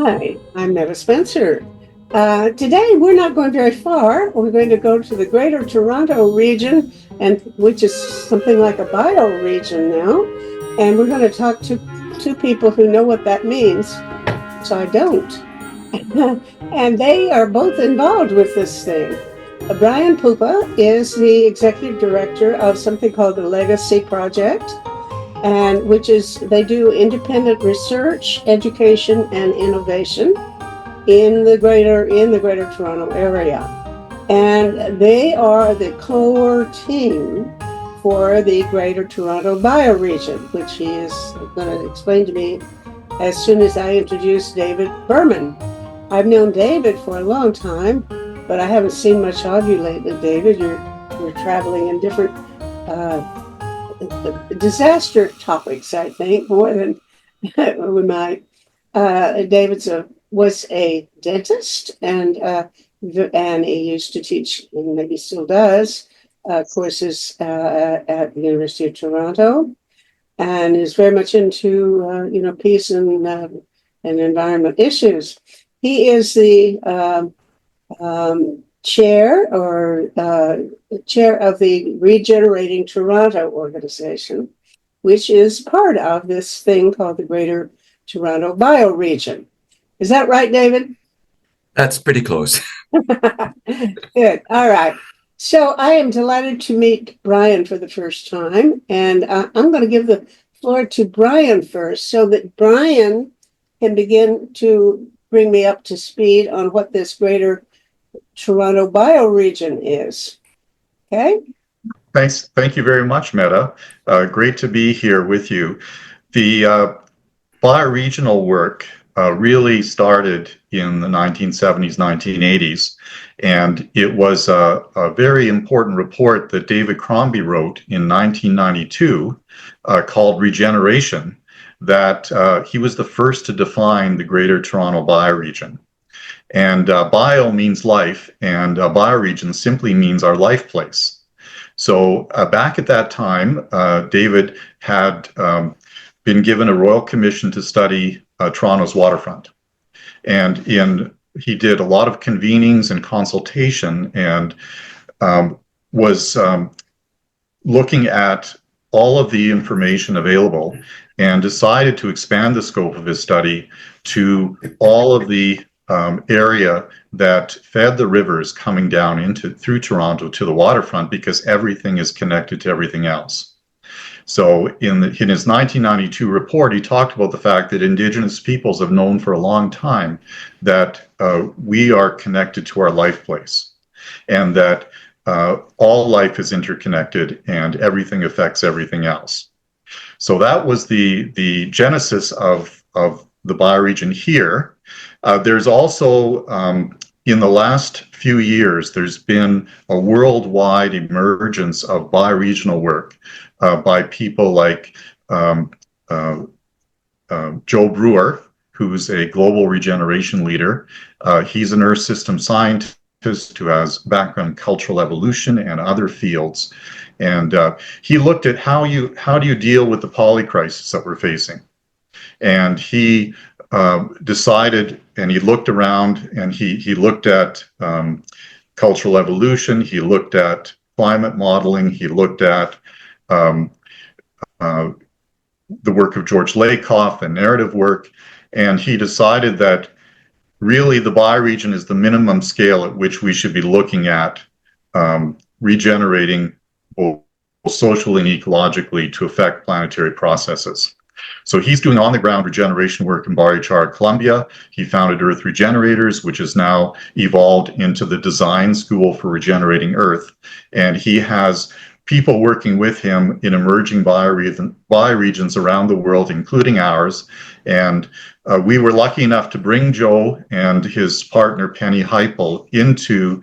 Hi, I'm Meta Spencer. Today we're not going very far. We're going to go to the Greater Toronto region, and which is something like a bioregion now. And we're going to talk to two people who know what that means, which I don't. And they are both involved with this thing. Brian Pupa is the executive director of something called the Legacy Project, and which is they do independent research, education, and innovation in the greater Toronto area. And they are the core team for the Greater Toronto Bioregion, which he is going to explain to me as soon as I introduce David Berman. I've known David for a long time, but I haven't seen much of you lately, David. You're traveling in different disaster topics, I think, more than we might. Was a dentist, and he used to teach, and maybe still does, courses at the University of Toronto, and is very much into peace and environment issues. He is the chair of the Regenerating Toronto organization, which is part of this thing called the Greater Toronto Bioregion. Is that right, David? That's pretty close. Good. All right. So I am delighted to meet Brian for the first time, and I'm going to give the floor to Brian first so that Brian can begin to bring me up to speed on what this Greater Toronto Bioregion is. Okay? Thanks. Thank you very much, Meta. Great to be here with you. The bioregional work really started in the 1970s, 1980s, and it was a very important report that David Crombie wrote in 1992 called Regeneration, that he was the first to define the Greater Toronto Bioregion. And bio means life, and bioregion simply means our life place. So back at that time, David had been given a royal commission to study Toronto's waterfront. And he did a lot of convenings and consultation, and was looking at all of the information available, and decided to expand the scope of his study to all of the area that fed the rivers coming down through Toronto to the waterfront, because everything is connected to everything else. So in his 1992 report, he talked about the fact that Indigenous peoples have known for a long time that we are connected to our life place, and that all life is interconnected and everything affects everything else. So that was the genesis of the bioregion here. There's also, in the last few years, there's been a worldwide emergence of bioregional work by people like Joe Brewer, who's a global regeneration leader. He's an Earth system scientist who has background in cultural evolution and other fields. And he looked at how do you deal with the polycrisis that we're facing. And he decided, and he looked around, and he looked at cultural evolution, he looked at climate modeling, he looked at the work of George Lakoff and narrative work, and he decided that really the bioregion is the minimum scale at which we should be looking at regenerating both socially and ecologically to affect planetary processes. So he's doing on-the-ground regeneration work in Barre Char, Colombia. He founded Earth Regenerators, which has now evolved into the Design School for Regenerating Earth. And he has people working with him in emerging bioregions around the world, including ours. And we were lucky enough to bring Joe and his partner, Penny Heipel, into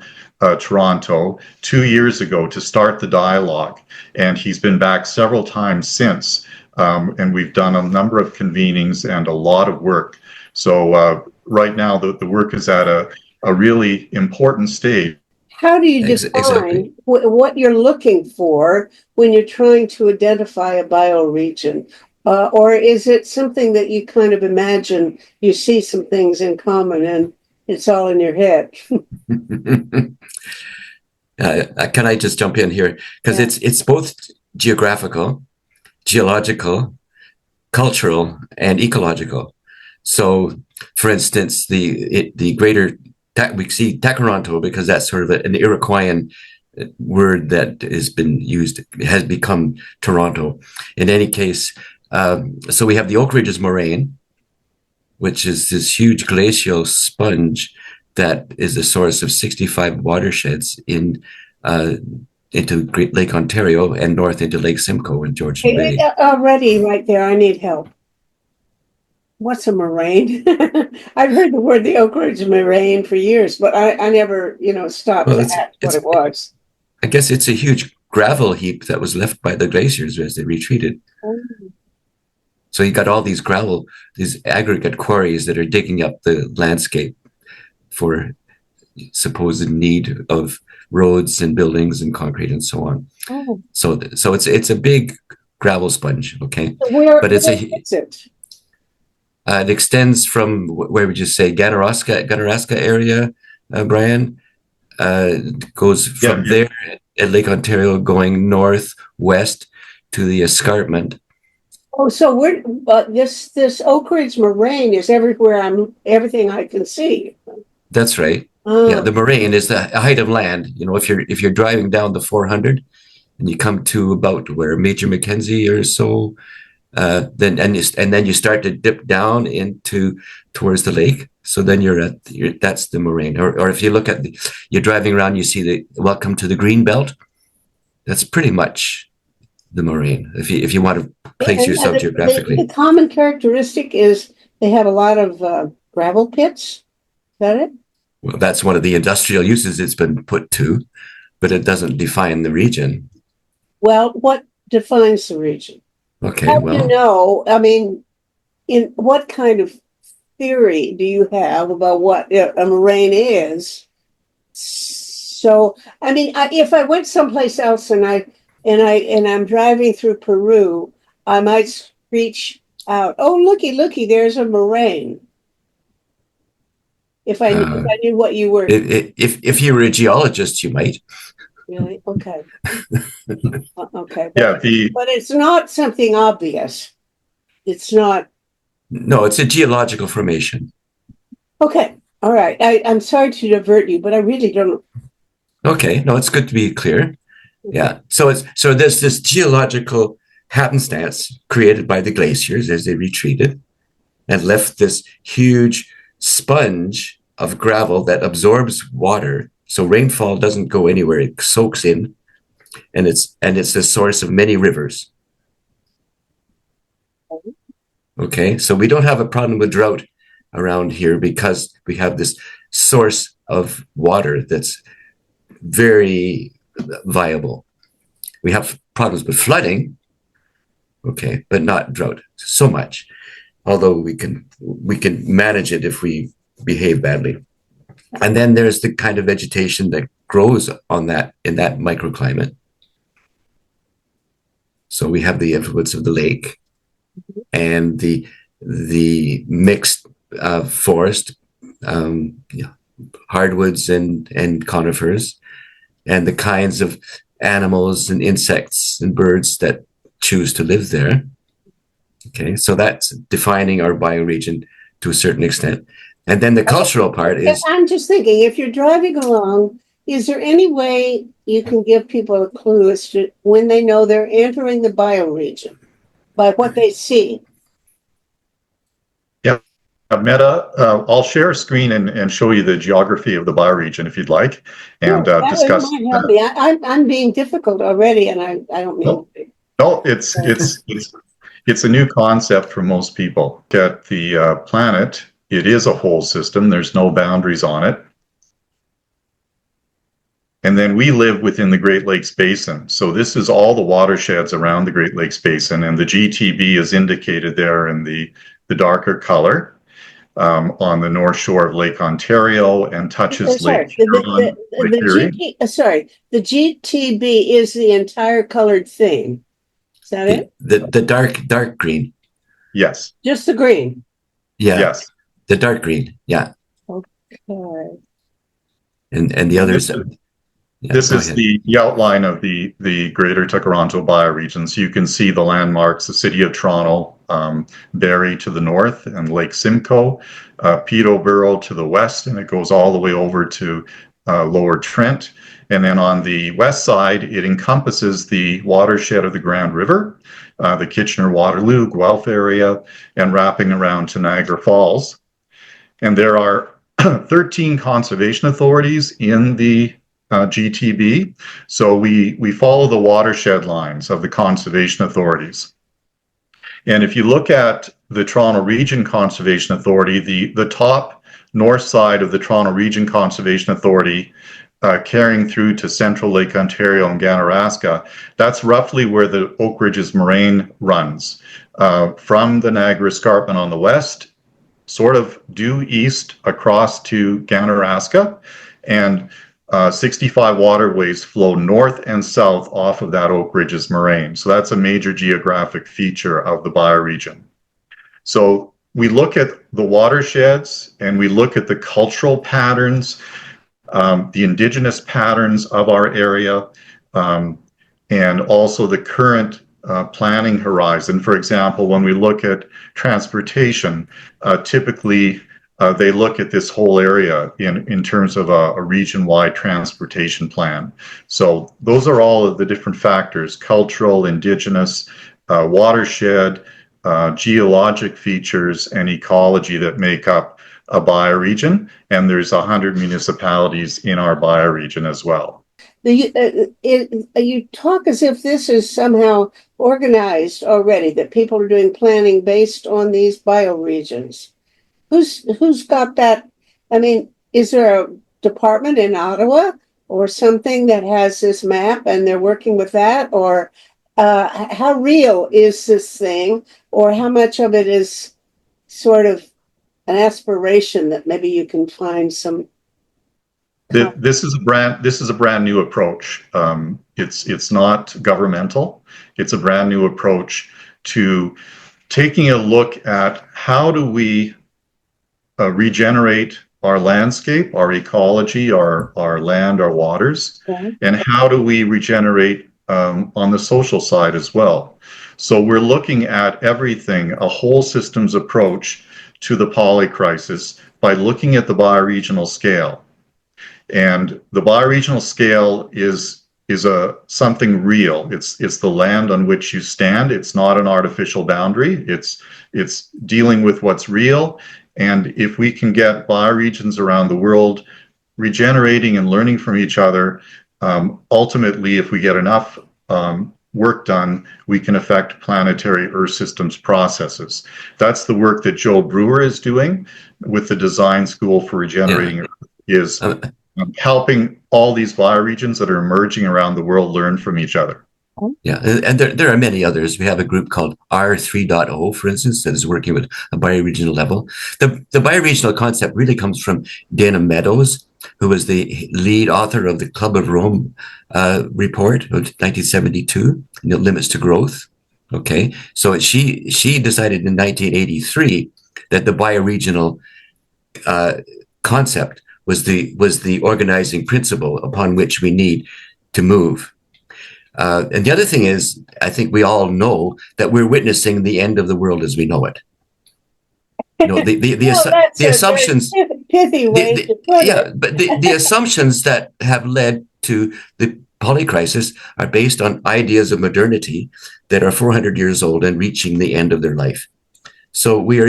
Toronto 2 years ago to start the dialogue. And he's been back several times since. And we've done a number of convenings and a lot of work. So right now, the work is at a really important stage. How do you define what you're looking for when you're trying to identify a bioregion? Or is it something that you kind of imagine you see some things in common and it's all in your head? Can I just jump in here? Because Yeah. it's both geographical, geological, cultural, and ecological. So, for instance, the greater we see Takaranto because that's sort of an Iroquoian word that has been used, has become Toronto. In any case, so we have the Oak Ridges Moraine, which is this huge glacial sponge that is the source of 65 watersheds into Great Lake Ontario and north into Lake Simcoe in Georgian Bay. Already, right there, I need help. What's a moraine? I've heard the word the Oak Ridge Moraine for years, but I never, stopped Well, to ask what it was. I guess it's a huge gravel heap that was left by the glaciers as they retreated. Oh. So you got all these these aggregate quarries that are digging up the landscape for supposed need of roads and buildings and concrete and so on. Oh. So it's a big gravel sponge, okay? But is it? It extends from where would you say Ganaraska area, Brian? Goes from there at Lake Ontario going northwest to the escarpment. Oh, so this Oak Ridge Moraine is everything I can see. That's right. Oh. Yeah, the moraine is the height of land. If you're driving down the 400 and you come to about where Major Mackenzie or so, then you start to dip down towards the lake. So then that's the moraine. Or if you look at you're driving around, you see the welcome to the green belt. That's pretty much the moraine. If you want to place yourself geographically. The common characteristic is they have a lot of gravel pits. Is that it? Well, that's one of the industrial uses it's been put to, but it doesn't define the region. Well, what defines the region? Okay, How do you know? I mean, in what kind of theory do you have about what a moraine is? So, I mean, if I went someplace else and I'm driving through Peru, I might screech out, "Oh, looky, there's a moraine." If I knew what you were. If you were a geologist, you might. Really? Okay. Okay. Yeah, but it's not something obvious. It's not. No, it's a geological formation. Okay. All right. I'm sorry to divert you, but I really don't. Okay. No, it's good to be clear. Yeah. So there's this geological happenstance created by the glaciers as they retreated and left this huge sponge of gravel that absorbs water. So rainfall doesn't go anywhere; it soaks in, and it's the source of many rivers. Okay, so we don't have a problem with drought around here because we have this source of water that's very viable. We have problems with flooding, okay, but not drought so much. Although we can manage it if we behave badly. And then there's the kind of vegetation that grows in that microclimate. So we have the influence of the lake and the mixed forest, hardwoods and conifers, and the kinds of animals and insects and birds that choose to live there. Okay, so that's defining our bioregion to a certain extent. And then the cultural part is... I'm just thinking, if you're driving along, is there any way you can give people a clue as to when they know they're entering the bioregion by what they see? Yeah, Meta, I'll share a screen and show you the geography of the bioregion if you'd like, and discuss. Might help me. I'm being difficult already, and I don't mean to be. No, it's a new concept for most people. At the planet, it is a whole system. There's no boundaries on it. And then we live within the Great Lakes Basin. So this is all the watersheds around the Great Lakes Basin, and the GTB is indicated there in the darker color on the north shore of Lake Ontario and touches Lake Huron. The GTB is the entire colored thing. Is that it? The dark green. Yes. Just the green. Yeah, Yes. the dark green. Yeah, Okay. and the others. Yeah, This go is ahead. the outline of the Greater Toronto bioregion. So you can see the landmarks: the City of Toronto, Barrie to the north, and Lake Simcoe, Peterborough to the west, and it goes all the way over to Lower Trent. And then on the west side, it encompasses the watershed of the Grand River, the Kitchener-Waterloo, Guelph area, and wrapping around to Niagara Falls. And there are 13 conservation authorities in the GTB. So we follow the watershed lines of the conservation authorities. And if you look at the Toronto Region Conservation Authority, the top north side of the Toronto Region Conservation Authority, carrying through to central Lake Ontario and Ganaraska, that's roughly where the Oak Ridges Moraine runs. From the Niagara Escarpment on the west, sort of due east across to Ganaraska, and 65 waterways flow north and south off of that Oak Ridges Moraine. So that's a major geographic feature of the bioregion. So we look at the watersheds and we look at the cultural patterns, the indigenous patterns of our area, and also the current planning horizon. For example, when we look at transportation, typically they look at this whole area in terms of a region-wide transportation plan. So those are all of the different factors: cultural, indigenous, watershed, geologic features, and ecology that make up a bioregion. And there's 100 municipalities in our bioregion as well. You talk as if this is somehow organized already, that people are doing planning based on these bioregions. Who's got that? I mean, is there a department in Ottawa or something that has this map and they're working with that? Or how real is this thing? Or how much of it is sort of an aspiration that maybe you can find some? This is a brand new approach. It's not governmental. It's a brand new approach to taking a look at how do we regenerate our landscape, our ecology, our land, our waters, and how do we regenerate on the social side as well. So we're looking at everything, a whole systems approach to the polycrisis by looking at the bioregional scale. And the bioregional scale is something real. It's the land on which you stand. It's not an artificial boundary. It's dealing with what's real. And if we can get bioregions around the world regenerating and learning from each other, ultimately, if we get enough work done, we can affect planetary Earth systems processes. That's the work that Joe Brewer is doing with the Design School for Regenerating Earth, is helping all these bioregions that are emerging around the world learn from each other. Yeah, and there are many others. We have a group called R3.0, for instance, that is working with a bioregional level. The bioregional concept really comes from Dana Meadows, who was the lead author of the Club of Rome report of 1972, Limits to Growth. Okay, so she decided in 1983 that the bioregional concept was the organizing principle upon which we need to move. And the other thing is, I think we all know that we're witnessing the end of the world as we know it. You know, the assumptions. Pithy way to put it. But the assumptions that have led to the polycrisis are based on ideas of modernity that are 400 years old and reaching the end of their life. So we are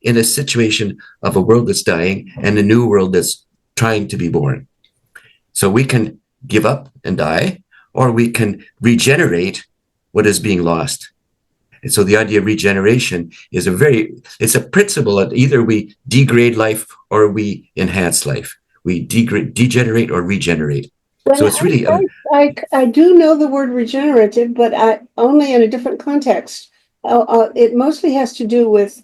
in a situation of a world that's dying and a new world that's trying to be born. So we can give up and die, or we can regenerate what is being lost. And so the idea of regeneration is it's a principle that either we degrade life or we enhance life. We degenerate or regenerate. Well, so it's really... I do know the word regenerative, but only in a different context. It mostly has to do with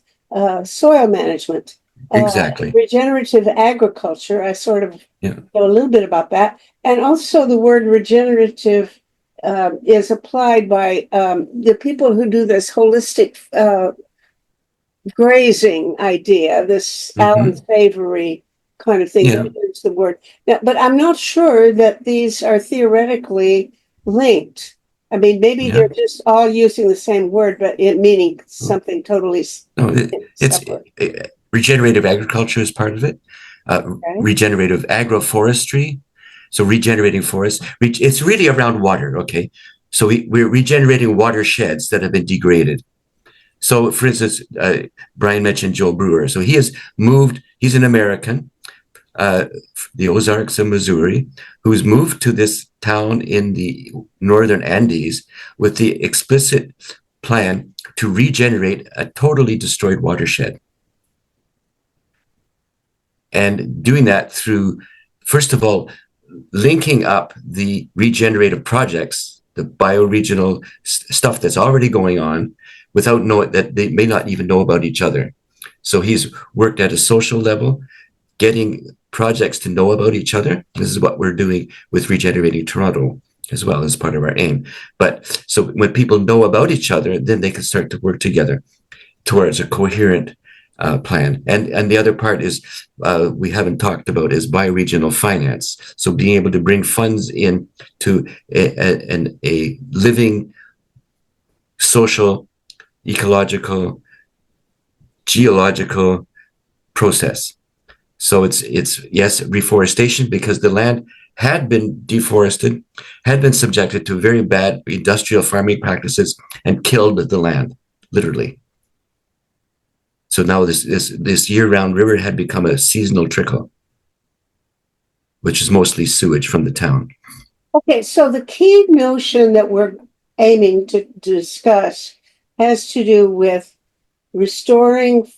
soil management. Exactly. Regenerative agriculture, I sort of know a little bit about that. And also the word regenerative is applied by the people who do this holistic grazing idea, this Alan Savory kind of thing. Yeah. Is the word. Now, but I'm not sure that these are theoretically linked. I mean, maybe Yeah. they're just all using the same word, but it meaning something totally No, it's separate. regenerative agriculture is part of it. Regenerative agroforestry. So regenerating forests. It's really around water. Okay. So we're regenerating watersheds that have been degraded. So, for instance, Brian mentioned Joel Brewer. So he has moved. He's an American, the Ozarks of Missouri, who's moved to this town in the northern Andes with the explicit plan to regenerate a totally destroyed watershed. And doing that through, first of all, linking up the regenerative projects, the bioregional stuff that's already going on, without knowing that they may not even know about each other. So he's worked at a social level, getting projects to know about each other. This is what we're doing with Regenerating Toronto as well as part of our aim. But so when people know about each other, then they can start to work together towards a coherent plan. And the other part is we haven't talked about is bioregional finance. So being able to bring funds in to a living social, ecological, geological process. So it's yes, reforestation, because the land had been deforested, had been subjected to very bad industrial farming practices and killed the land, literally. So now this year-round river had become a seasonal trickle, which is mostly sewage from the town. Okay, so the key notion that we're aiming to discuss has to do with restoring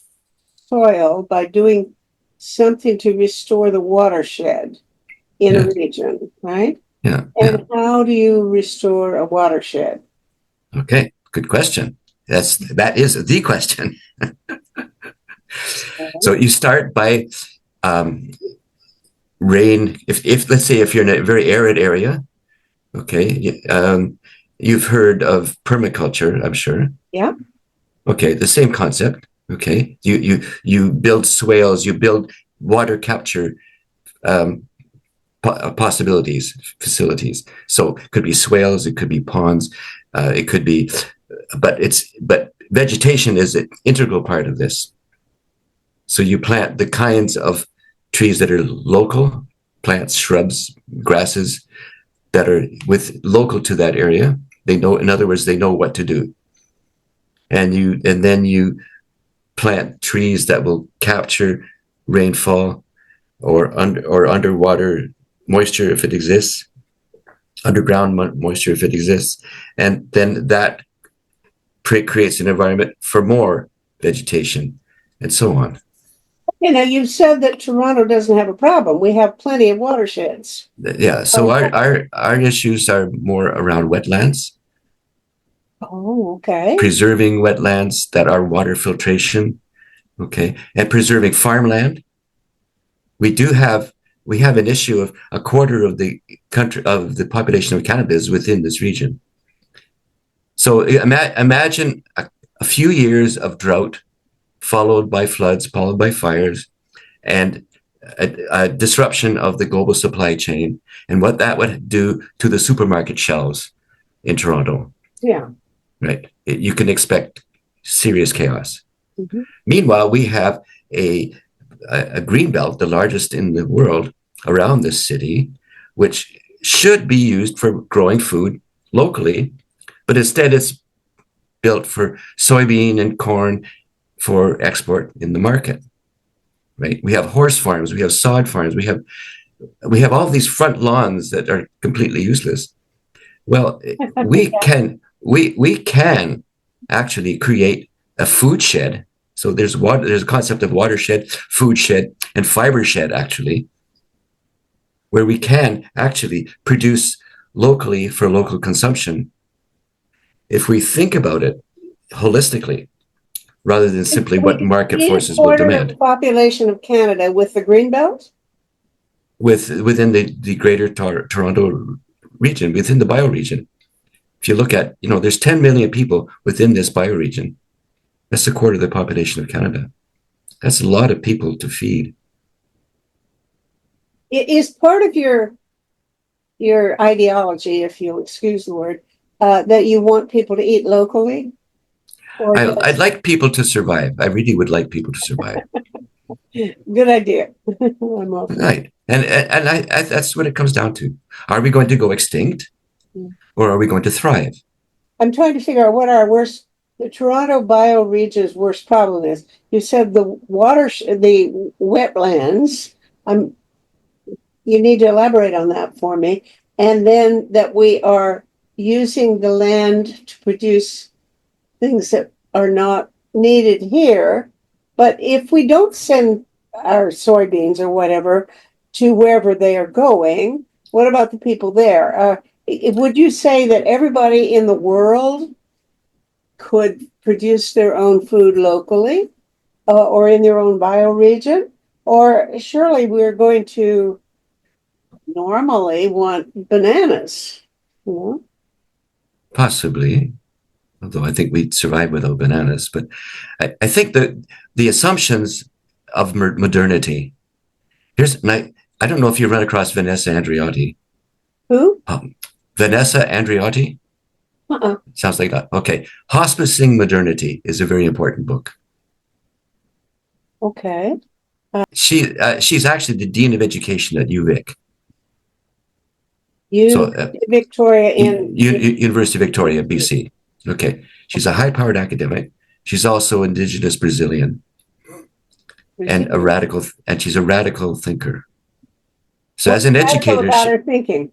soil by doing something to restore the watershed in a region, right? Yeah. And how do you restore a watershed? Okay, good question. That is the question. So you start by rain. If let's say if you're in a very arid area, okay, you've heard of permaculture, I'm sure. Yeah. Okay, the same concept. Okay, you build swales, you build water capture possibilities, facilities. So it could be swales, it could be ponds, it could be, but vegetation is an integral part of this. So you plant the kinds of trees that are local, plants, shrubs, grasses that are local to that area. They know, in other words, they know what to do. And then you plant trees that will capture rainfall or underwater moisture if it exists, underground moisture if it exists, and then that creates an environment for more vegetation and so on. You know, you've said that Toronto doesn't have a problem. We have plenty of watersheds. Yeah, so our issues are more around wetlands. Oh, okay. Preserving wetlands that are water filtration, okay, and preserving farmland. We have an issue of a quarter of the country, of the population of Canada is within this region. So imagine a few years of drought, followed by floods, followed by fires, and a disruption of the global supply chain, and what that would do to the supermarket shelves in Toronto. Yeah. Right. You can expect serious chaos. Mm-hmm. Meanwhile, we have a green belt, the largest in the world, around this city, which should be used for growing food locally, but instead it's built for soybean and corn for export in the market. Right. We have horse farms, we have sod farms, we have all these front lawns that are completely useless. Well, we can actually create a food shed. So there's a concept of watershed, food shed, and fiber shed, actually, where we can actually produce locally for local consumption if we think about it holistically, rather than simply what market forces will demand. The population of Canada with the Greenbelt? Within the greater Toronto region, within the bioregion. If you look at, there's 10 million people within this bioregion. That's a quarter of the population of Canada. That's a lot of people to feed. It is part of your ideology, if you'll excuse the word, that you want people to eat locally? Or I'd like people to survive. I really would like people to survive. good idea. I'm all for it. Right. And that's what it comes down to. Are we going to go extinct or are we going to thrive? I'm trying to figure out what the Toronto bioregion's worst problem is. You said the the wetlands. You need to elaborate on that for me. And then that we are using the land to produce things that are not needed here. But if we don't send our soybeans or whatever to wherever they are going, what about the people there? Would you say that everybody in the world could produce their own food locally or in their own bioregion? Or surely we're going to normally want bananas, you know? Possibly, although I think we'd survive without bananas. But I think that the assumptions of modernity. I don't know if you run across Vanessa Andreotti. Who? Vanessa Andreotti? Sounds like that. Okay. Hospicing Modernity is a very important book. Okay. She's actually the Dean of Education at UVic. Victoria in University of Victoria, BC. Okay. She's a high-powered academic. She's also Indigenous Brazilian and she's a radical thinker. So as an educator, about her thinking.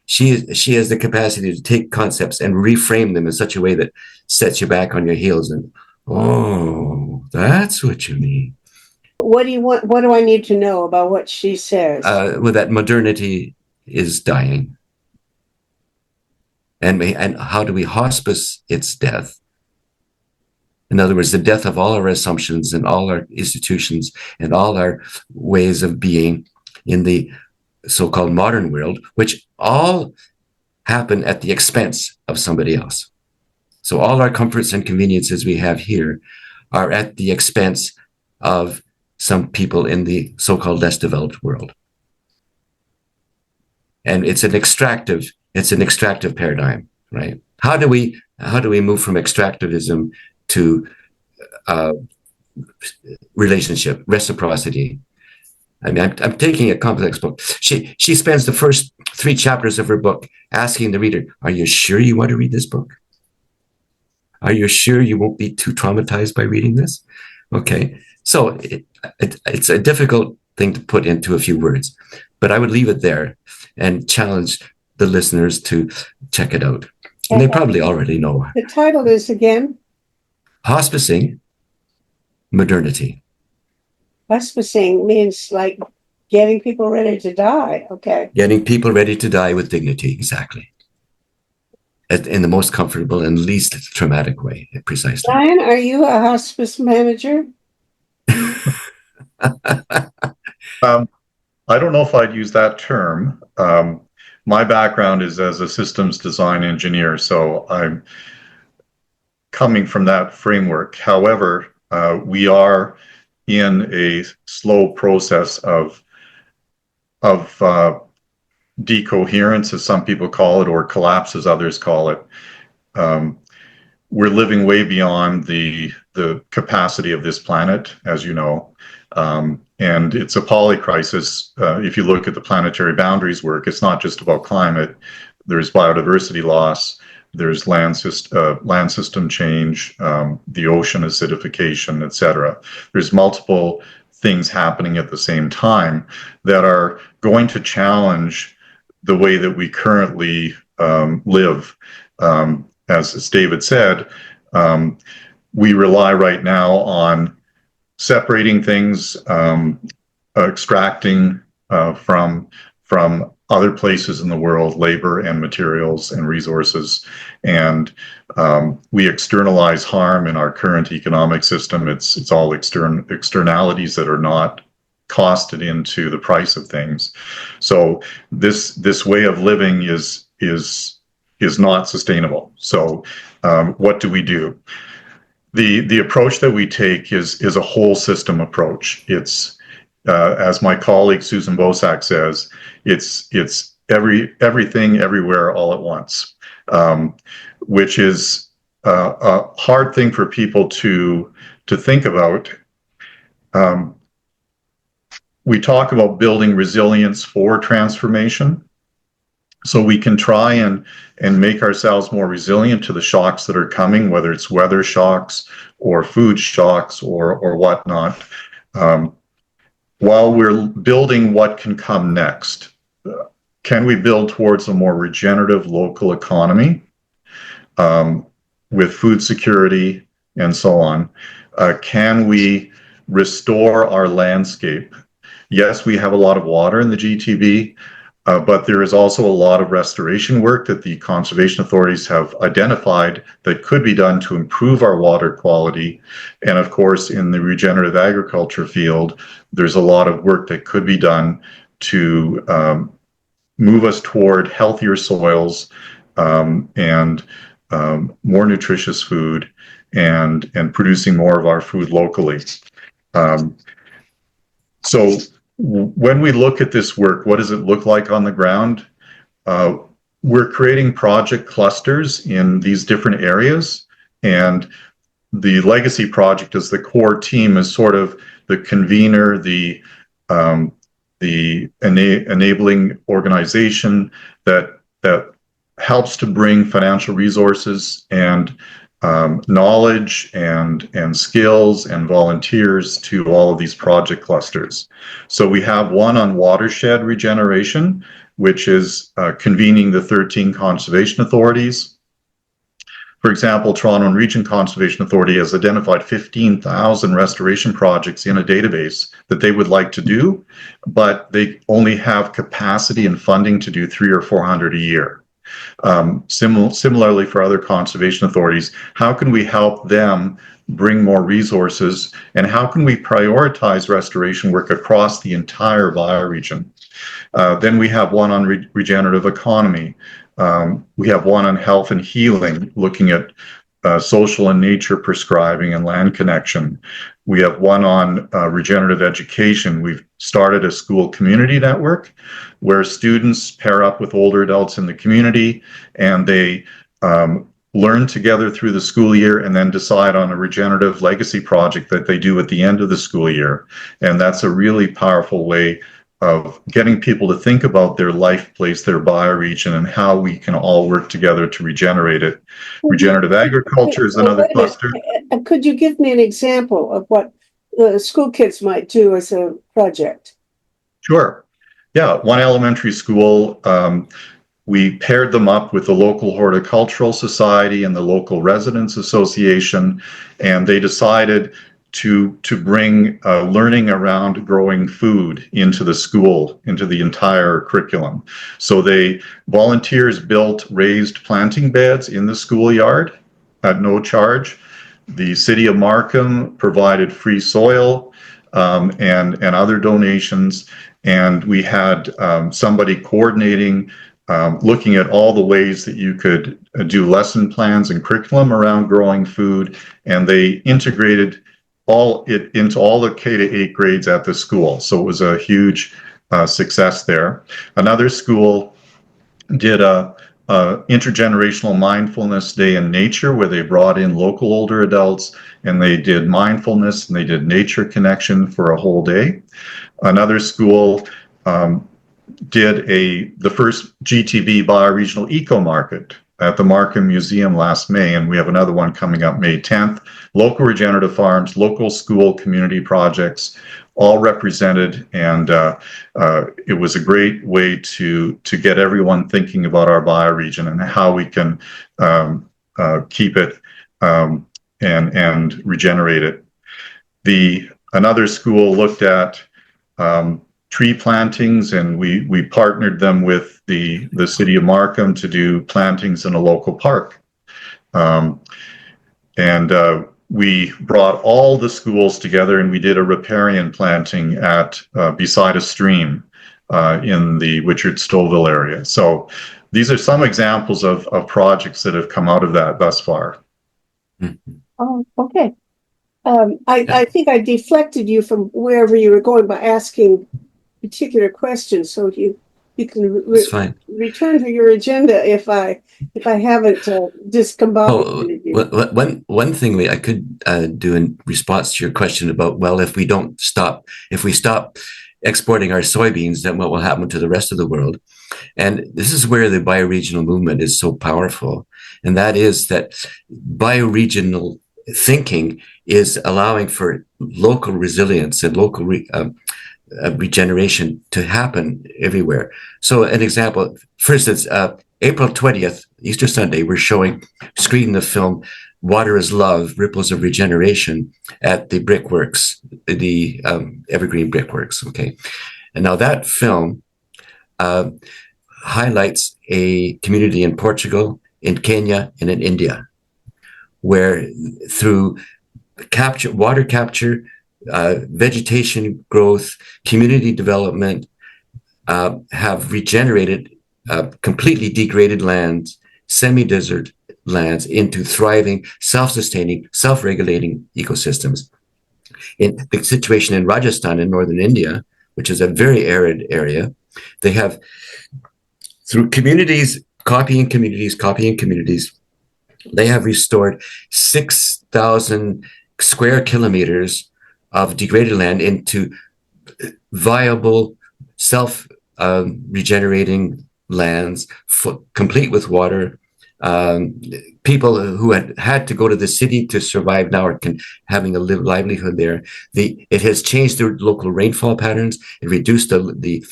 She has the capacity to take concepts and reframe them in such a way that sets you back on your heels and, oh, that's what you mean. What do you want? What do I need to know about what she says? Well, that modernity is dying. And how do we hospice its death? In other words, the death of all our assumptions and all our institutions and all our ways of being in the so-called modern world, which all happen at the expense of somebody else. So all our comforts and conveniences we have here are at the expense of some people in the so-called less developed world. And it's an extractive paradigm, right? How do we move from extractivism to relationship, reciprocity? I mean, I'm taking a complex book. She spends the first 3 chapters of her book asking the reader, are you sure you want to read this book? Are you sure you won't be too traumatized by reading this? Okay. So it's a difficult thing to put into a few words, but I would leave it there and challenge the listeners to check it out. And they probably already know. The title is again? Hospicing Modernity. Hospicing means like getting people ready to die. Okay. Getting people ready to die with dignity, exactly. In the most comfortable and least traumatic way, precisely. Brian, are you a hospice manager? I don't know if I'd use that term. My background is as a systems design engineer, so I'm coming from that framework. However, we are in a slow process of decoherence, as some people call it, or collapse, as others call it. We're living way beyond the capacity of this planet, as you know. And it's a polycrisis. If you look at the planetary boundaries work, it's not just about climate. There's biodiversity loss, there's land system change, the ocean acidification, etc. There's multiple things happening at the same time that are going to challenge the way that we currently live. As David said, we rely right now on separating things, extracting from other places in the world, labor and materials and resources, and we externalize harm in our current economic system. It's all externalities that are not costed into the price of things. So this way of living is is not sustainable. So what do we do? The approach that we take is a whole system approach. It's as my colleague Susan Bosak says, it's everything everywhere all at once, which is a hard thing for people to think about. We talk about building resilience for transformation, so we can try and make ourselves more resilient to the shocks that are coming, whether it's weather shocks or food shocks or whatnot, while we're building what can come next. Can we build towards a more regenerative local economy with food security and so on? Can we restore our landscape? Yes, we have a lot of water in the GTB, but there is also a lot of restoration work that the conservation authorities have identified that could be done to improve our water quality. And of course, in the regenerative agriculture field, there's a lot of work that could be done to move us toward healthier soils and more nutritious food and producing more of our food locally. So when we look at this work, what does it look like on the ground? We're creating project clusters in these different areas, and the Legacy Project as the core team is sort of the convener, the enabling organization that helps to bring financial resources and knowledge and skills and volunteers to all of these project clusters. So we have one on watershed regeneration, which is convening the 13 conservation authorities. For example, Toronto and Region Conservation Authority has identified 15,000 restoration projects in a database that they would like to do, but they only have capacity and funding to do 300 or 400 a year. Similarly for other conservation authorities, how can we help them bring more resources, and how can we prioritize restoration work across the entire bioregion? Then we have one on regenerative economy. We have one on health and healing, looking at social and nature prescribing and land connection. We have one on regenerative education. We've started a school community network where students pair up with older adults in the community, and they learn together through the school year and then decide on a regenerative legacy project that they do at the end of the school year. And that's a really powerful way of getting people to think about their life place, their bioregion, and how we can all work together to regenerate it. Regenerative agriculture is another cluster. Could you give me an example of what school kids might do as a project? Sure. Yeah, one elementary school, we paired them up with the local horticultural society and the local residents association, and they decided to bring learning around growing food into the school, into the entire curriculum. So volunteers built raised planting beds in the schoolyard at no charge. The City of Markham provided free soil and other donations, and we had somebody coordinating, looking at all the ways that you could do lesson plans and curriculum around growing food, and they integrated into all the K-8 grades at the school. So it was a huge success there. Another school did a intergenerational mindfulness day in nature, where they brought in local older adults and they did mindfulness and they did nature connection for a whole day. Another school did the first GTB bioregional eco market at the Markham Museum last May, and we have another one coming up May 10th. Local regenerative farms, local school community projects, all represented, and it was a great way to get everyone thinking about our bioregion and how we can keep it and regenerate it. Another school looked at tree plantings, and we partnered them with the City of Markham to do plantings in a local park. We brought all the schools together and we did a riparian planting at beside a stream in the Witchard Stouffville area. So these are some examples of projects that have come out of that thus far. Oh, okay. I think I deflected you from wherever you were going by asking particular questions, so you can It's fine. return to your agenda if I haven't Oh, discombobulated you. one thing I could do in response to your question about, well, if we stop exporting our soybeans, then what will happen to the rest of the world? And this is where the bioregional movement is so powerful. And that is that bioregional thinking is allowing for local resilience and local regeneration to happen everywhere. So an example, for instance, April 20th, Easter Sunday, we're screening the film Water is Love, Ripples of Regeneration at the Brickworks, the Evergreen Brickworks, okay? And now that film highlights a community in Portugal, in Kenya, and in India, where through water capture, vegetation growth, community development, have regenerated completely degraded lands, semi-desert lands into thriving, self-sustaining, self-regulating ecosystems. In the situation in Rajasthan in northern India, which is a very arid area, they have, through communities, copying communities, they have restored 6,000 square kilometers of degraded land into viable, self-regenerating lands, complete with water. People who had to go to the city to survive now are having a livelihood there. It has changed their local rainfall patterns. It reduced the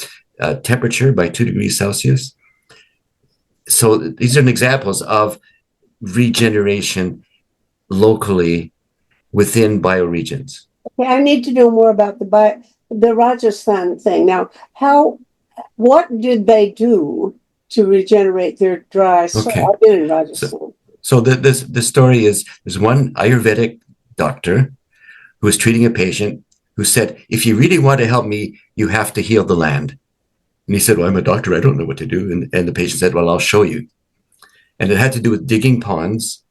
temperature by 2 degrees Celsius. So these are examples of regeneration locally within bioregions. Okay, I need to know more about the Rajasthan thing. Now, what did they do to regenerate their dry soil? Okay. I've been in Rajasthan. So the story is, there's one Ayurvedic doctor who was treating a patient who said, if you really want to help me, you have to heal the land. And he said, well, I'm a doctor, I don't know what to do. And the patient said, well, I'll show you. And it had to do with digging ponds,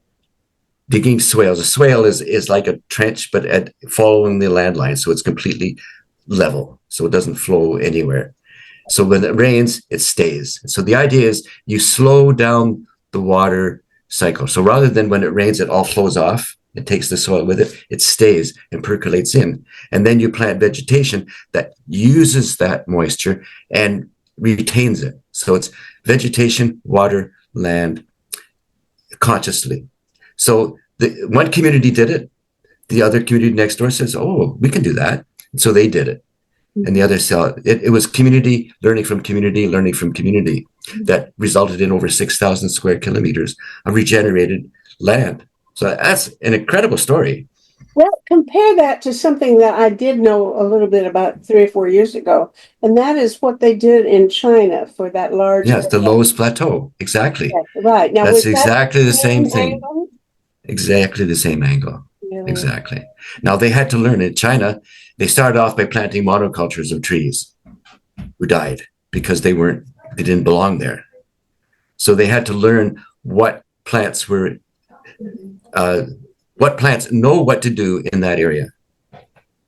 digging swales. A swale is like a trench, but following the landline. So it's completely level. So it doesn't flow anywhere. So when it rains, it stays. So the idea is you slow down the water cycle. So rather than when it rains, it all flows off, it takes the soil with it, it stays and percolates in. And then you plant vegetation that uses that moisture and retains it. So it's vegetation, water, land, consciously. So one community did it. The other community next door says, oh, we can do that. And so they did it. And the other cell, it was community learning from community that resulted in over 6,000 square kilometers of regenerated land. So that's an incredible story. Well, compare that to something that I did know a little bit about 3 or 4 years ago, and that is what they did in China for that large. Yes, the Loess Plateau. Exactly. Yes, right. Now, that's exactly the same thing. Angle? Exactly the same angle. Yeah. Exactly. Now, they had to learn in China. They started off by planting monocultures of trees who died because they didn't belong there. So they had to learn what plants know what to do in that area.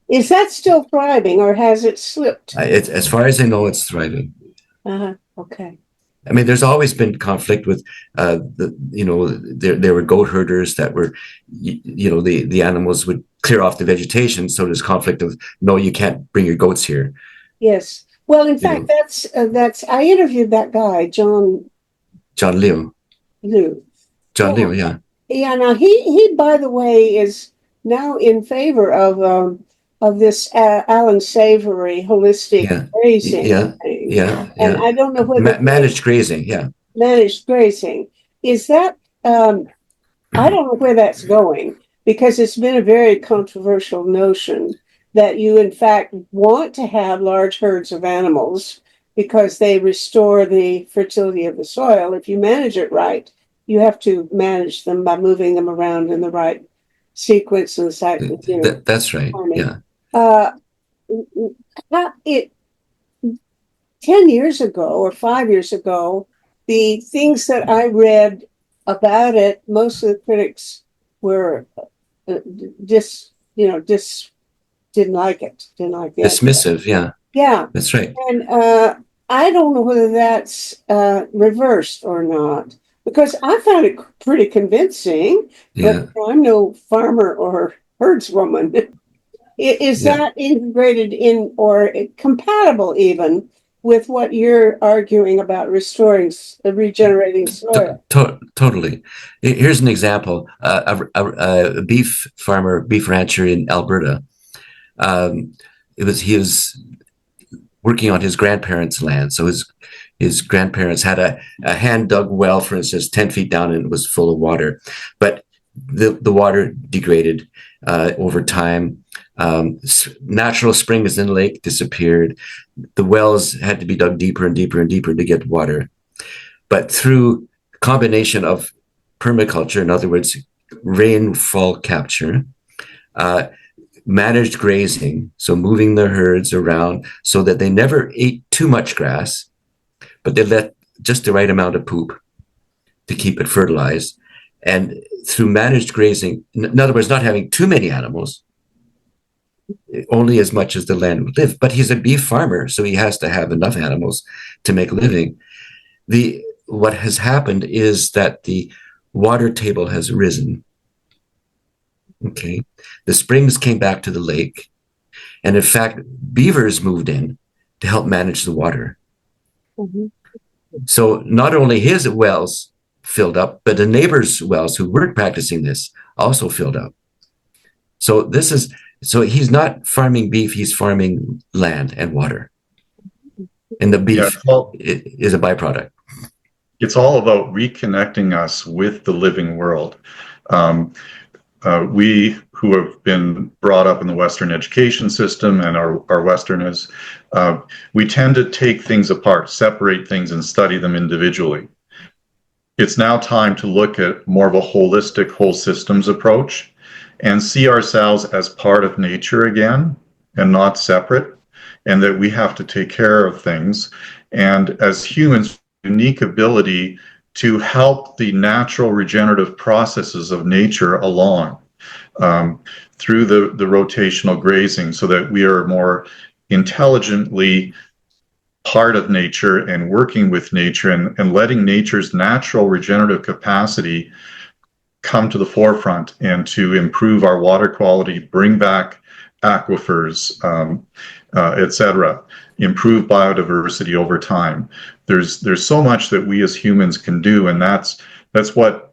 Is that still thriving, or has it slipped? As far as I know, it's thriving. Okay. I mean, there's always been conflict with, there were goat herders that were, the animals would clear off the vegetation. So there's conflict of, no, you can't bring your goats here. Yes. Well, in fact, that's I interviewed that guy, John Liu. John Liu, yeah. Yeah. Now he by the way is now in favor of this Alan Savory holistic grazing thing. Yeah. And I don't know whether managed grazing, yeah. Managed grazing. Is that I don't know where that's going, because it's been a very controversial notion that you in fact want to have large herds of animals because they restore the fertility of the soil. If you manage it right, you have to manage them by moving them around in the right sequence and cycle. That's right. Farming. Yeah. 10 years ago or 5 years ago, the things that I read about it, most of the critics were didn't like it, didn't like the idea. Dismissive, yeah, Yeah, that's right. and I don't know whether that's reversed or not, because I found it pretty convincing. Yeah, But I'm no farmer or herdswoman. Is yeah. that integrated in or compatible even with what you're arguing about restoring, regenerating soil? Totally. Here's an example. A beef farmer, beef rancher in Alberta. He was working on his grandparents' land. So his grandparents had a hand dug well, for instance, 10 feet down, and it was full of water. But the water degraded over time. Natural springs in the lake disappeared. The wells had to be dug deeper and deeper and deeper to get water. But through combination of permaculture, in other words, rainfall capture, managed grazing, so moving the herds around so that they never ate too much grass, but they let just the right amount of poop to keep it fertilized. And through managed grazing, in other words, not having too many animals, only as much as the land would live. But he's a beef farmer, so he has to have enough animals to make a living. What has happened is that the water table has risen. Okay. The springs came back to the lake. And in fact, beavers moved in to help manage the water. Mm-hmm. So not only his wells filled up, but the neighbors' wells who weren't practicing this also filled up. So he's not farming beef, he's farming land and water. And the beef is a byproduct. It's all about reconnecting us with the living world. We who have been brought up in the Western education system and are Westerners, we tend to take things apart, separate things, and study them individually. It's now time to look at more of a holistic, whole systems approach and see ourselves as part of nature again and not separate, and that we have to take care of things. And as humans, unique ability to help the natural regenerative processes of nature along through the rotational grazing, so that we are more intelligently part of nature and working with nature and letting nature's natural regenerative capacity come to the forefront and to improve our water quality, bring back aquifers, etc., improve biodiversity over time. There's so much that we as humans can do, and that's what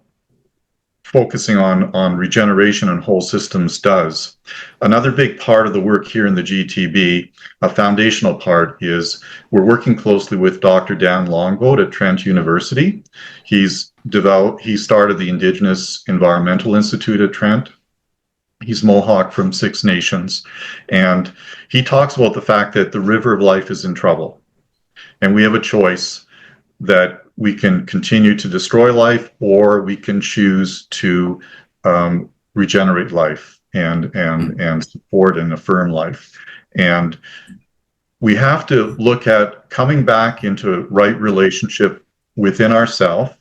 focusing on regeneration and whole systems does. Another big part of the work here in the GTB, a foundational part, is we're working closely with Dr. Dan Longboat at Trent University. He started the Indigenous Environmental Institute at Trent. He's Mohawk from Six Nations, and he talks about the fact that the river of life is in trouble, and we have a choice that we can continue to destroy life, or we can choose to regenerate life and support and affirm life. And we have to look at coming back into right relationship within ourselves,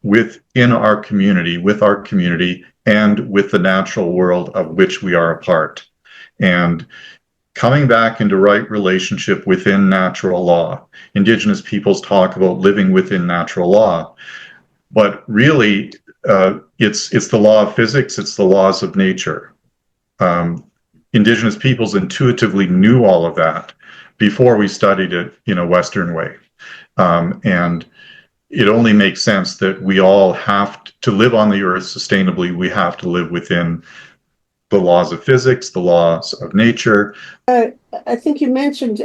within our community, with our community, and with the natural world of which we are a part. And coming back into right relationship within natural law. Indigenous peoples talk about living within natural law, but really it's the law of physics, it's the laws of nature. Indigenous peoples intuitively knew all of that before we studied it in a Western way. And it only makes sense that we all have to live on the earth sustainably. We have to live within the laws of physics, the laws of nature. I think you mentioned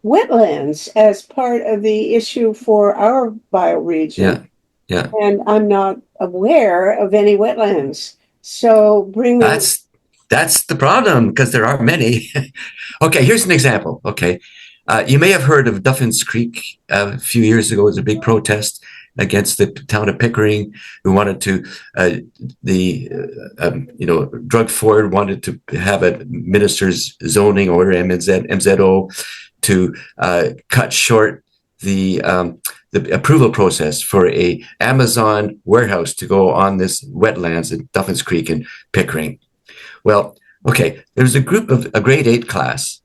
wetlands as part of the issue for our bioregion. Yeah. And I'm not aware of any wetlands. So that's the problem, because there are many. Okay, here's an example. Okay, you may have heard of Duffins Creek. A few years ago, it was a big protest against the town of Pickering, who wanted to, Doug Ford wanted to have a minister's zoning order, MZO, to cut short the the approval process for a Amazon warehouse to go on this wetlands at Duffins Creek in Pickering. Well, okay, there was a group of a grade 8 class.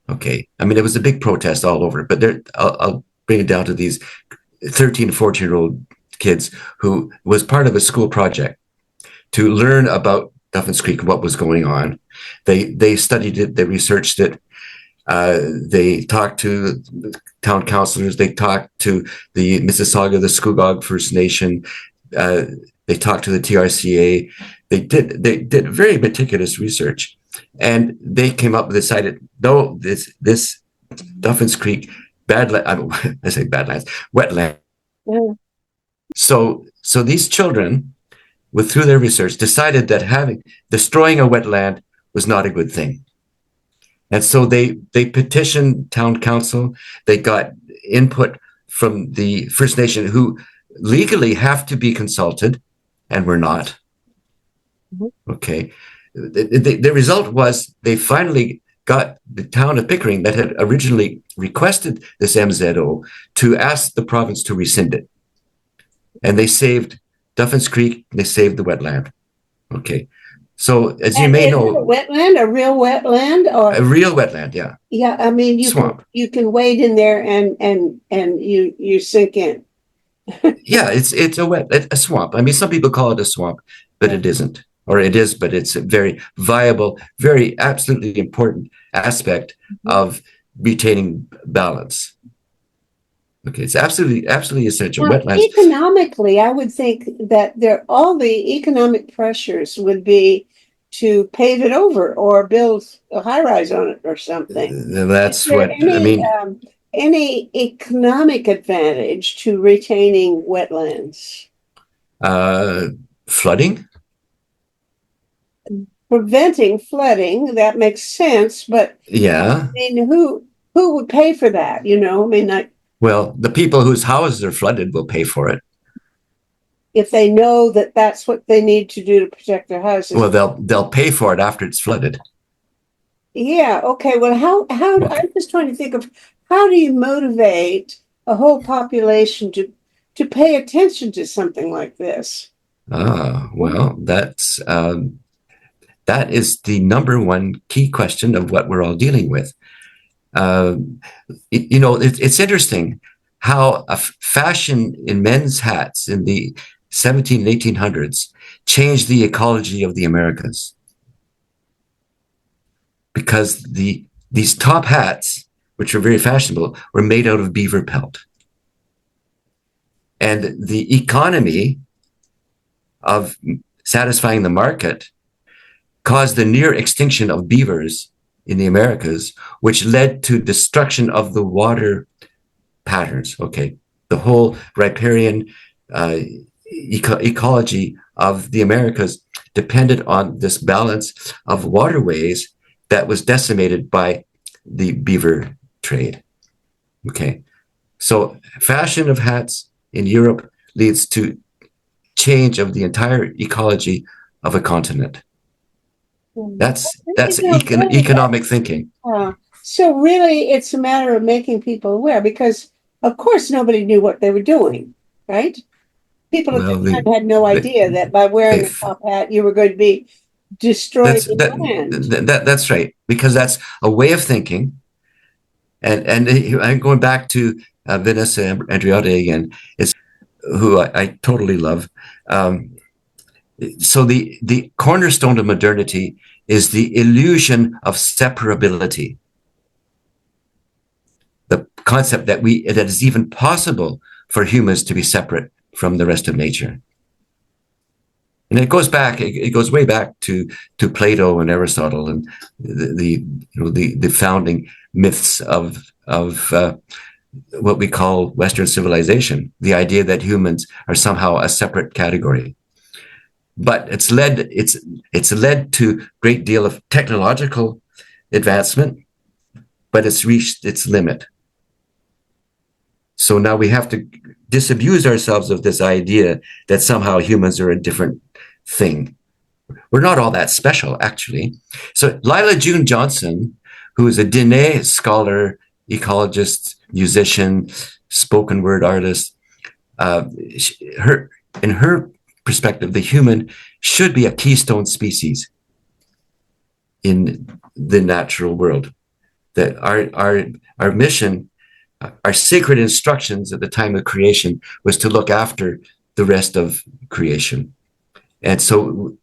Okay, I mean, it was a big protest all over, but I'll bring it down to these 13 to 14-year-old kids who was part of a school project to learn about Duffins Creek and what was going on. They studied it, they researched it, they talked to town councilors, they talked to the Mississauga, the Scugog First Nation, they talked to the TRCA. They did very meticulous research, and they came up and decided, no, this Duffins Creek wetland. Yeah. So these children, through their research, decided that destroying a wetland was not a good thing. And so they petitioned town council. They got input from the First Nation, who legally have to be consulted, and were not. Okay. The result was they finally got the town of Pickering, that had originally requested this MZO, to ask the province to rescind it. And they saved Duffins Creek, they saved the wetland. Okay. So as you may know, a wetland, a real wetland, or a real wetland, yeah. Yeah, I mean, you can wade in there and you sink in. Yeah, it's a swamp. I mean, some people call it a swamp, but it isn't. Or it is, but it's a very viable, very absolutely important aspect of retaining balance. Okay, it's absolutely essential. Now, Wetlands. economically, I would think that all the economic pressures would be to pave it over or build a high rise on it or something. That's what I mean. Any economic advantage to retaining wetlands? Flooding? Preventing flooding, that makes sense, but yeah. I mean, who would pay for that? You know, I mean, well, the people whose houses are flooded will pay for it. If they know that that's what they need to do to protect their houses. Well, they'll pay for it after it's flooded. Yeah. Okay. Well, how I'm just trying to think of how do you motivate a whole population to pay attention to something like this? Well, that is the number one key question of what we're all dealing with. It's interesting how a fashion in men's hats in the 1700s and 1800s changed the ecology of the Americas. Because these top hats, which were very fashionable, were made out of beaver pelt. And the economy of satisfying the market caused the near extinction of beavers in the Americas, which led to destruction of the water patterns. Okay, the whole riparian ecology of the Americas depended on this balance of waterways that was decimated by the beaver trade. Okay, so fashion of hats in Europe leads to change of the entire ecology of a continent. That's economic thinking. So really, it's a matter of making people aware, because of course nobody knew what they were doing, right? People at the time had no idea that by wearing a top hat you were going to be destroying the land. That's right, because that's a way of thinking. And I'm going back to Vanessa Andreotti again, who I totally love. So the cornerstone of modernity is the illusion of separability. The concept that it is even possible for humans to be separate from the rest of nature. And it goes way back to Plato and Aristotle and the founding myths of what we call Western civilization, the idea that humans are somehow a separate category. But it's led to a great deal of technological advancement, but it's reached its limit. So now we have to disabuse ourselves of this idea that somehow humans are a different thing. We're not all that special, actually. So Lila June Johnson, who is a Diné scholar, ecologist, musician, spoken word artist. In her perspective, the human should be a keystone species in the natural world. That our mission, our sacred instructions at the time of creation was to look after the rest of creation. And so,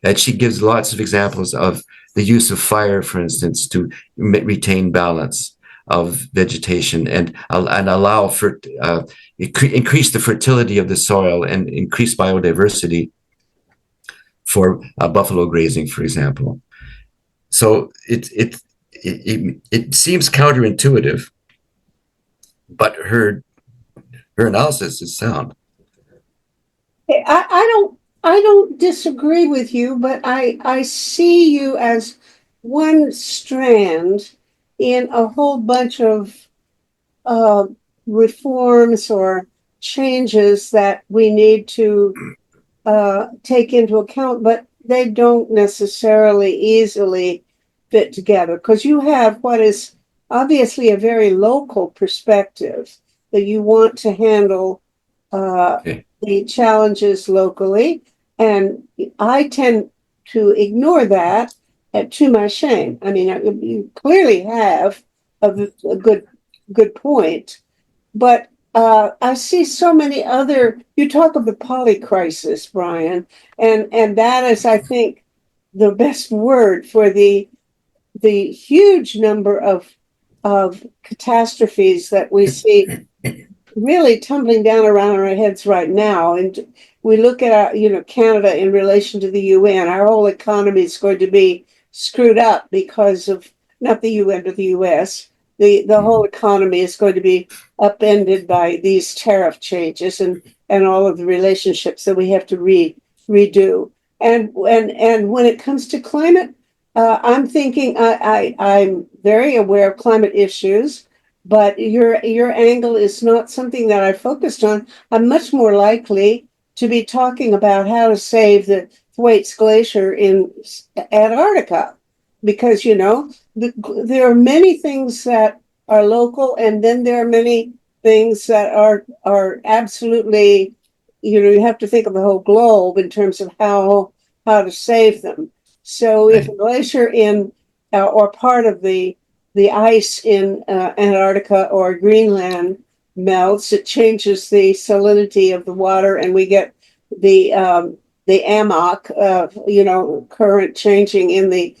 and she gives lots of examples of the use of fire, for instance, to retain balance of vegetation and allow for increase the fertility of the soil and increase biodiversity for buffalo grazing, for example. So it seems counterintuitive, but her analysis is sound. I don't disagree with you, but I see you as one strand in a whole bunch of reforms or changes that we need to take into account, but they don't necessarily easily fit together because you have what is obviously a very local perspective that you want to handle the challenges locally. And I tend to ignore that to my shame. I mean, you clearly have a good point, but I see so many other. You talk of the poly crisis, Brian, and that is, I think, the best word for the huge number of catastrophes that we see really tumbling down around our heads right now. And we look at our, Canada in relation to the UN. Our whole economy is going to be screwed up because of not the UN but the US. The whole economy is going to be upended by these tariff changes and all of the relationships that we have to redo. And when it comes to climate, I'm thinking I'm very aware of climate issues, but your angle is not something that I focused on. I'm much more likely to be talking about how to save the Thwaites Glacier in Antarctica, because there are many things that are local, and then there are many things that are absolutely, you have to think of the whole globe in terms of how to save them. So if a glacier in or part of the ice in Antarctica or Greenland melts, it changes the salinity of the water, and we get the AMOC, current changing in the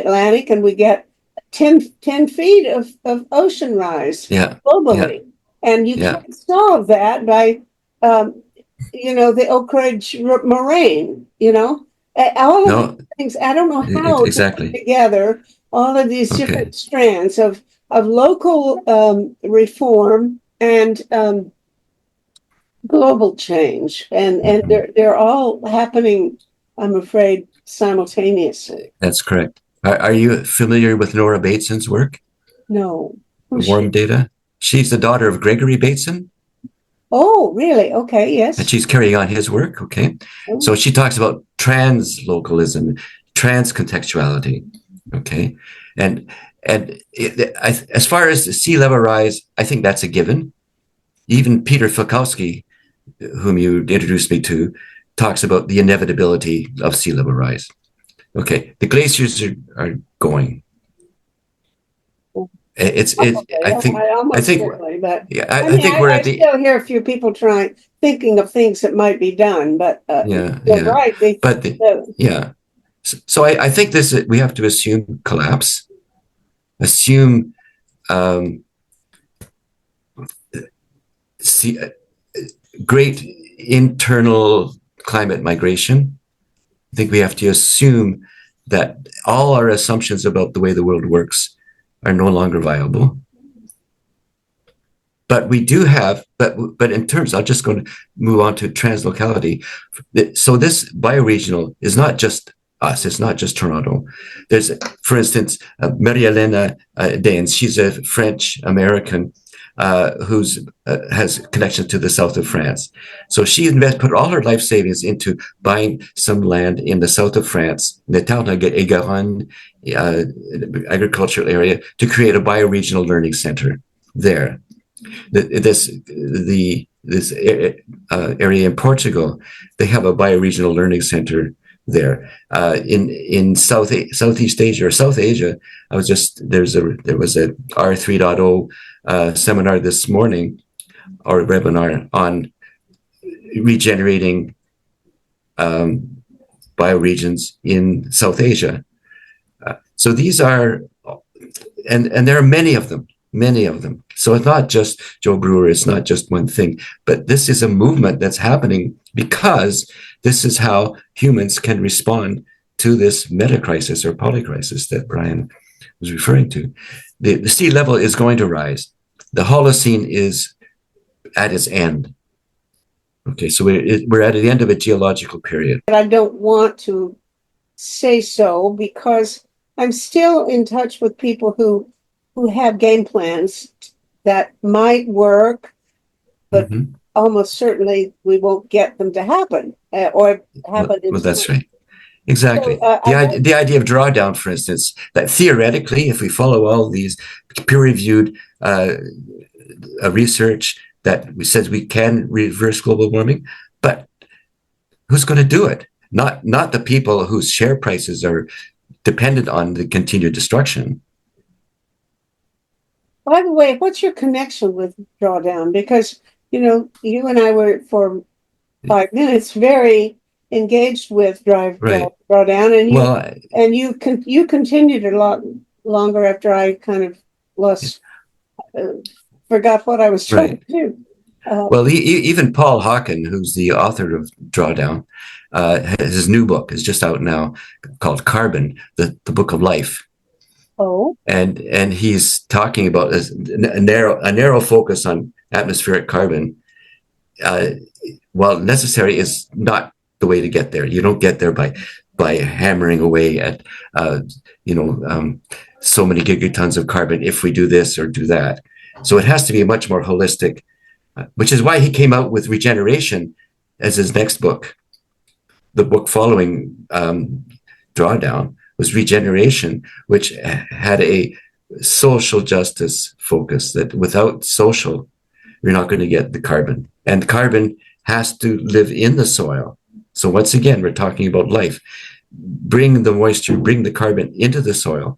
Atlantic, and we get 10 feet of ocean rise globally, and you can't solve that by the Oak Ridge moraine. All of these things. I don't know how to put together all of these different strands of local reform and global change, and they're all happening, I'm afraid, simultaneously. That's correct. Are you familiar with Nora Bateson's work? No. Warm Data. She's the daughter of Gregory Bateson. Oh, really? Okay, yes. And she's carrying on his work. Okay. Oh. So she talks about translocalism, transcontextuality. Okay. And as far as the sea level rise, I think that's a given. Even Peter Fikowski, whom you introduced me to, talks about the inevitability of sea level rise. Okay, the glaciers are going. I think we're at the. I still hear a few people thinking of things that might be done, but right. So I think we have to assume collapse, assume great internal climate migration. I think we have to assume that all our assumptions about the way the world works are no longer viable. But we do have, but in terms, I'm just going to move on to translocality. So this bioregional is not just us, it's not just Toronto. There's, for instance, Marie-Hélène Daines, she's a French-American who has connections to the south of France. So she put all her life savings into buying some land in the south of France, in the Tarn-et-Garonne agricultural area, to create a bioregional learning center there. This area in Portugal, they have a bioregional learning center there. In Southeast Asia or South Asia, there was a R3.0 seminar this morning, or webinar, on regenerating bioregions in South Asia. So these are, and there are many of them. So it's not just Joe Brewer, it's not just one thing, but this is a movement that's happening because this is how humans can respond to this meta-crisis or polycrisis that Brian was referring to. The sea level is going to rise. The Holocene is at its end. Okay, so we're at the end of a geological period. I don't want to say so because I'm still in touch with people who have game plans that might work, but almost certainly we won't get them to happen or happen. Well, that's right. Exactly. So, the idea of drawdown, for instance, that theoretically, if we follow all these peer-reviewed research that says we can reverse global warming, but who's going to do it? Not the people whose share prices are dependent on the continued destruction. By the way, what's your connection with drawdown? Because, you and I were for 5 minutes very engaged with drawdown, and you continued a lot longer after I kind of lost, forgot what I was trying to do. Well, even Paul Hawken, who's the author of Drawdown, his new book is just out now called Carbon, the Book of Life. Oh. And he's talking about a narrow focus on atmospheric carbon. While necessary, is not the way to get there. You don't get there by hammering away at so many gigatons of carbon if we do this or do that. So it has to be a much more holistic, which is why he came out with Regeneration as his next book. The book following Drawdown was Regeneration, which had a social justice focus, that without social, you're not going to get the carbon. And carbon has to live in the soil. So once again, we're talking about life. Bring the moisture, bring the carbon into the soil,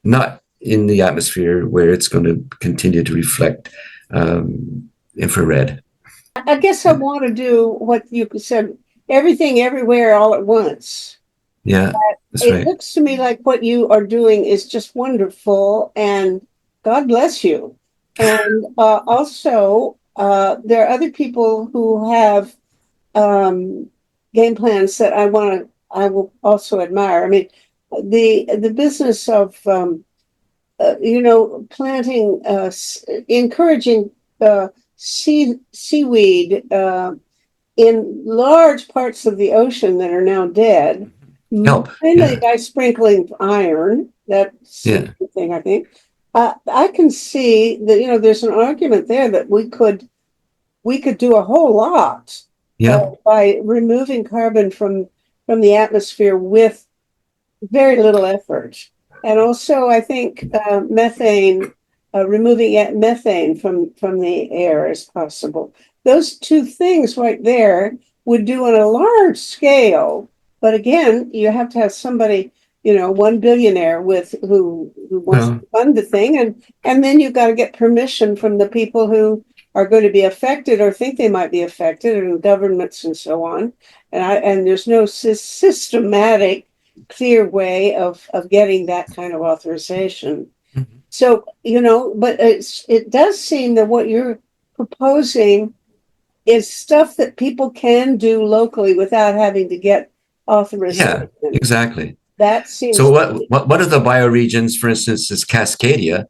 not in the atmosphere where it's going to continue to reflect infrared. I guess I want to do what you said, everything, everywhere, all at once. Yeah, that's right. It looks to me like what you are doing is just wonderful, and God bless you. And also, there are other people who have game plans that I will also admire. I mean, the business of planting, encouraging seaweed in large parts of the ocean that are now dead. Mainly by sprinkling iron. That's the thing, I think. I can see that there's an argument there that we could do a whole lot by removing carbon from the atmosphere with very little effort. And also, I think methane, removing methane from the air is possible. Those two things right there would do on a large scale. But again, you have to have somebody, one billionaire who wants to fund the thing, and then you've got to get permission from the people who are going to be affected or think they might be affected, and governments and so on. And there's no systematic, clear way of getting that kind of authorization. Mm-hmm. So but it does seem that what you're proposing is stuff that people can do locally without having to get authorization. Yeah, exactly. That seems. So one of the bioregions, for instance, is Cascadia,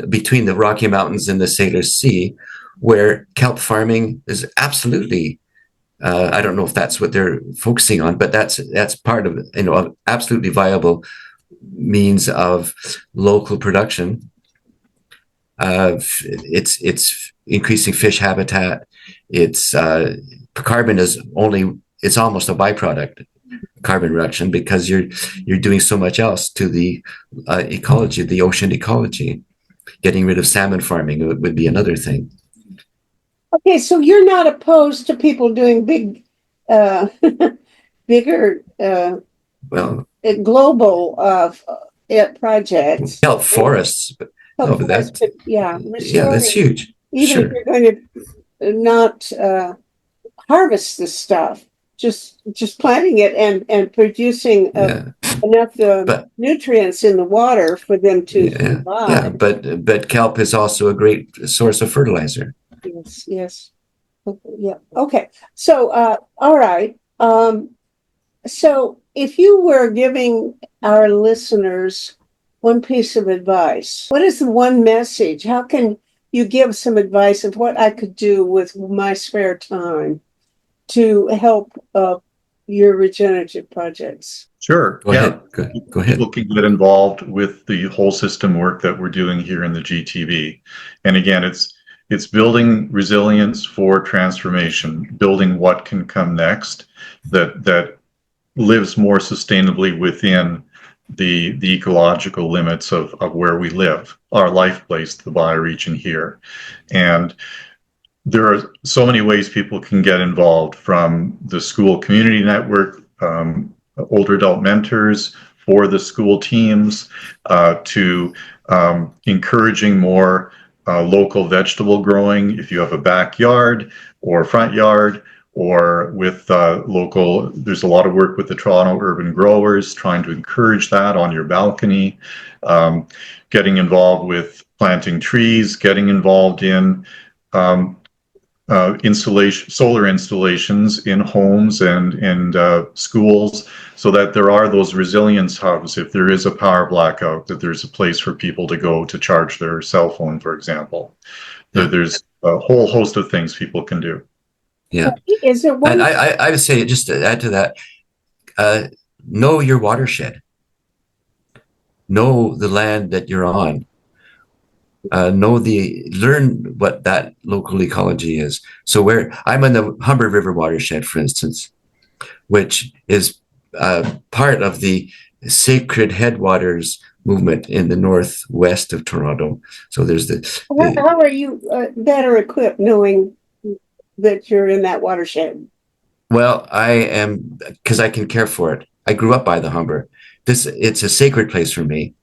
between the Rocky Mountains and the Sailor Sea, where kelp farming is absolutely. I don't know if that's what they're focusing on, but that's part of absolutely viable means of local production. It's increasing fish habitat. It's carbon is it's almost a byproduct, carbon reduction, because you're doing so much else to the ecology, the ocean ecology. Getting rid of salmon farming would be another thing. Okay, so you're not opposed to people doing big, uh, bigger, Well, global projects. kelp forests, but no, Help but us that, to, yeah, yeah, that's restoring, huge. even if Sure. you're going to not harvest the stuff, just planting it and producing Yeah. enough But nutrients in the water for them to yeah, yeah, survive. but kelp is also a great source of fertilizer. Yes, yes. Yeah. Okay. So, all right. So if you were giving our listeners one piece of advice, what is the one message? How can you give some advice of what I could do with my spare time to help your regenerative projects? Sure. Go Yeah. ahead. Go People ahead. can get involved with the whole system work that we're doing here in the GTV. And again, it's building resilience for transformation, building what can come next that lives more sustainably within the ecological limits of where we live, our life place, the bioregion here. And there are so many ways people can get involved, from the school community network, older adult mentors for the school teams, to encouraging more local vegetable growing if you have a backyard or front yard, or with local, there's a lot of work with the Toronto urban growers trying to encourage that on your balcony, getting involved with planting trees, getting involved in solar installations in homes and schools, so that there are those resilience hubs. If there is a power blackout, that there's a place for people to go to charge their cell phone, for example. Yeah. There's a whole host of things people can do. Yeah. Is there one? And I would say, just to add to that, know your watershed. Know the land that you're on. Learn what that local ecology is. So where I'm in the Humber River watershed, for instance, which is part of the Sacred Headwaters movement in the northwest of Toronto. So there's How are you better equipped knowing that you're in that watershed? well, I am, because I can care for it. I grew up by the Humber. It's a sacred place for me.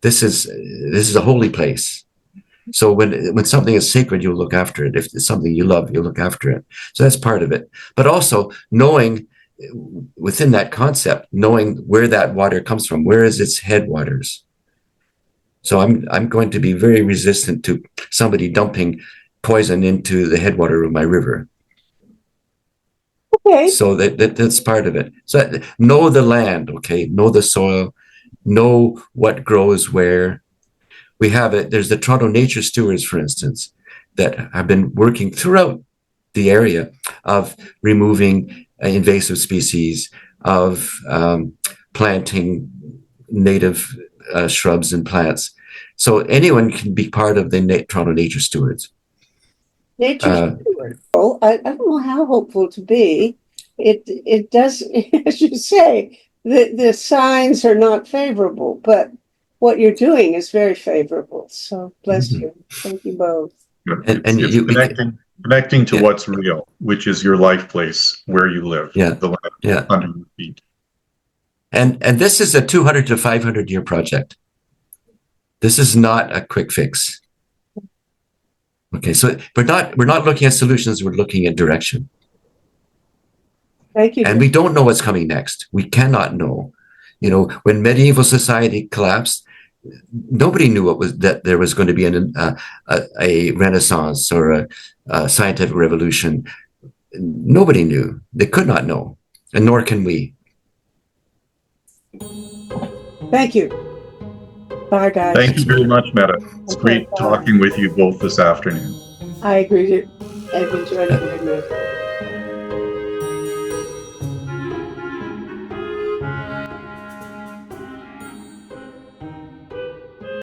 This is a holy place. So when something is sacred, you'll look after it. If it's something you love, you'll look after it. So that's part of it. But also knowing within that concept, knowing where that water comes from, where is its headwaters. So I'm going to be very resistant to somebody dumping poison into the headwater of my river. Okay. So that's part of it. So know the land, okay? Know the soil, know what grows where. We have it. There's the Toronto Nature Stewards, for instance, that have been working throughout the area of removing invasive species, of planting native shrubs and plants. So anyone can be part of the Toronto Nature Stewards. Nature steward. I don't know how hopeful to be. It does, as you say, the signs are not favorable, but what you're doing is very favorable. So bless you. Thank you both. It's connecting to what's real, which is your life place, where you live, the land under your feet. And this is a 200 to 500 year project. This is not a quick fix. Okay, so we're not looking at solutions, we're looking at direction. Thank you. And we don't know what's coming next. We cannot know. You know, when medieval society collapsed, nobody knew that there was going to be a renaissance or a scientific revolution. Nobody knew. They could not know, and nor can we. Thank you. Bye, guys. Thank you very much, Meta. It's great talking with you both this afternoon. I agree. I've enjoyed it very much.